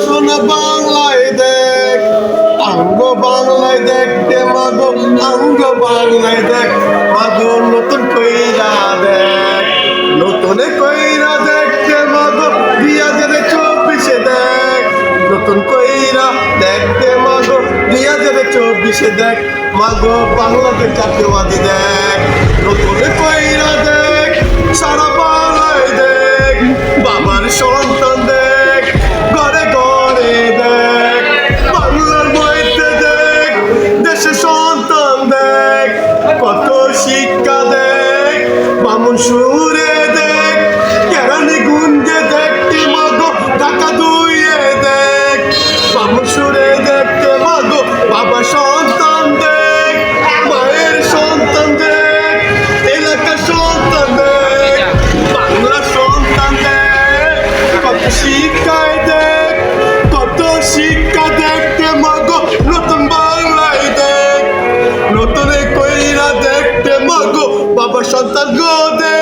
সোনা বাংলায় দেখ, অঙ্গ বাংলায় দেখতে মাগো, অঙ্গ বাংলায় দেখ মাগো, নতুন কইরা দেখ, নতুন কইরা দেখতে মাগো 2024 দেখ, নতুন কইরা দেখতে মাগো 2024 দেখ মাগো, বাংলাদেশ জাতীয়বাদী দেখ, নতুন কইরা দেখ, সারা বাংলায় দেখ, বাবার সন্তান দেখ, ঘরে ঘরে দেখ, বাংলার মধ্যে দেখ, দেশের সন্তান দেখ, কত শিক্ষা দেখ, বামুন সুরে দেখ, কেরানি গুঞ্জে দেখতে মাগো, ঢাকা দুইয়ে দেখ, বামুন সুরে দেখতে মাগো, বাবা সন্তান দেখ, মায়ের সন্তান দেখ, এলাকার সন্তান দেখ, বাংলার সন্তান দেখ, কত শিক্ষায় দেখ, কত শিক্ষা দেখতে মাগো, নতুন বাংলায় দেখ, নতুন কইরা দেখতে মাগো, বাবা সন্তান গো দেখ।